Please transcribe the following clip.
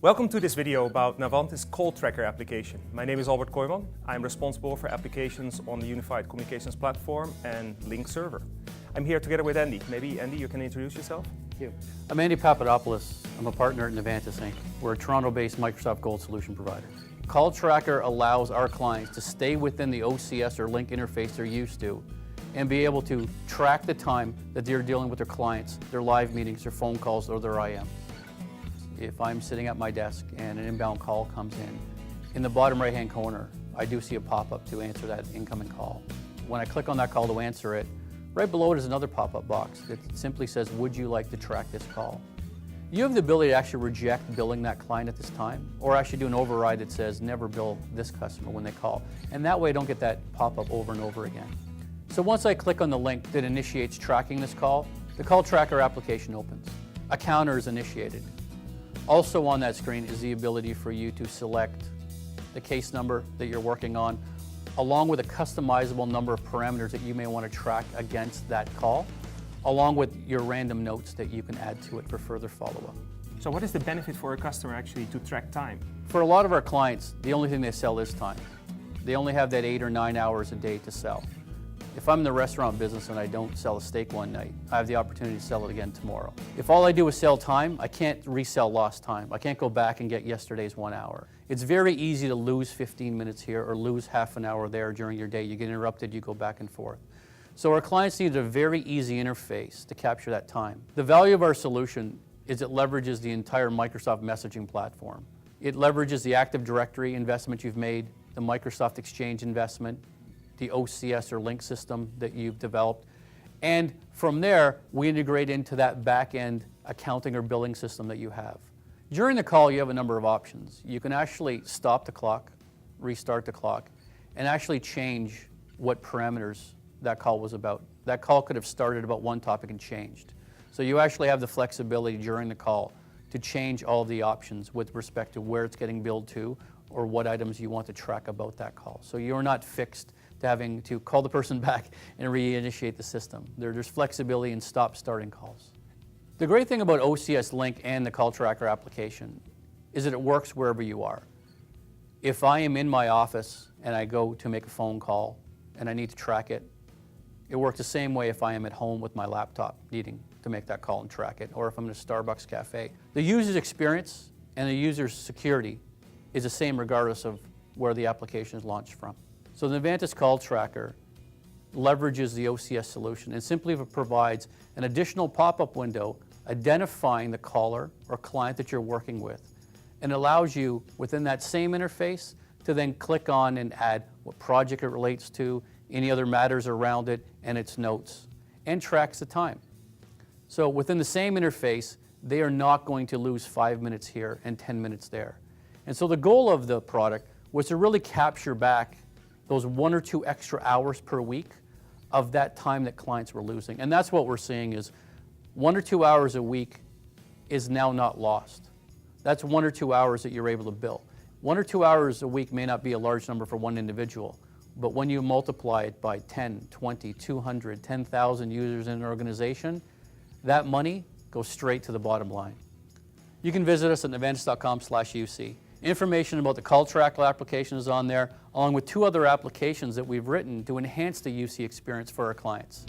Welcome to this video about Navantis Call Tracker application. My name is Albert Kooijman. I'm responsible for applications on the Unified Communications Platform and Link Server. I'm here together with Andy. Maybe Andy, you can introduce yourself? Thank you. I'm Andy Papadopoulos. I'm a partner at Navantis Inc. We're a Toronto-based Microsoft Gold solution provider. Call Tracker allows our clients to stay within the OCS or Link interface they're used to and be able to track the time that they're dealing with their clients, their live meetings, their phone calls, or their IM. If I'm sitting at my desk and an inbound call comes in the bottom right-hand corner, I do see a pop-up to answer that incoming call. When I click on that call to answer it, right below it is another pop-up box that simply says, would you like to track this call? You have the ability to actually reject billing that client at this time, or actually do an override that says, never bill this customer when they call. And that way I don't get that pop-up over and over again. So once I click on the link that initiates tracking this call, the Call Tracker application opens. A counter is initiated. Also on that screen is the ability for you to select the case number that you're working on, along with a customizable number of parameters that you may want to track against that call, along with your random notes that you can add to it for further follow-up. So what is the benefit for a customer actually to track time? For a lot of our clients, the only thing they sell is time. They only have that 8 or 9 hours a day to sell. If I'm in the restaurant business and I don't sell a steak one night, I have the opportunity to sell it again tomorrow. If all I do is sell time, I can't resell lost time. I can't go back and get yesterday's 1 hour. It's very easy to lose 15 minutes here or lose half an hour there during your day. You get interrupted, you go back and forth. So our clients need a very easy interface to capture that time. The value of our solution is it leverages the entire Microsoft messaging platform. It leverages the Active Directory investment you've made, the Microsoft Exchange investment, the OCS or Link system that you've developed. And from there, we integrate into that back-end accounting or billing system that you have. During the call, you have a number of options. You can actually stop the clock, restart the clock, and actually change what parameters that call was about. That call could have started about one topic and changed. So you actually have the flexibility during the call to change all the options with respect to where it's getting billed to or what items you want to track about that call. So you're not fixed to having to call the person back and reinitiate the system. There's flexibility in stop-starting calls. The great thing about OCS Link and the Call Tracker application is that it works wherever you are. If I am in my office and I go to make a phone call and I need to track it, it works the same way if I am at home with my laptop needing to make that call and track it, or if I'm in a Starbucks cafe. The user's experience and the user's security is the same regardless of where the application is launched from. So the Navantis Call Tracker leverages the OCS solution and simply provides an additional pop-up window identifying the caller or client that you're working with, and allows you within that same interface to then click on and add what project it relates to, any other matters around it, and its notes, and tracks the time. So within the same interface, they are not going to lose 5 minutes here and 10 minutes there. And so the goal of the product was to really capture back those 1 or 2 extra hours per week of that time that clients were losing. And that's what we're seeing is 1 or 2 hours a week is now not lost. That's 1 or 2 hours that you're able to bill. 1 or 2 hours a week may not be a large number for one individual, but when you multiply it by 10, 20, 200, 10,000 users in an organization, that money goes straight to the bottom line. You can visit us at navantis.com/UC. Information about the Call Tracker application is on there, along with 2 other applications that we've written to enhance the UC experience for our clients.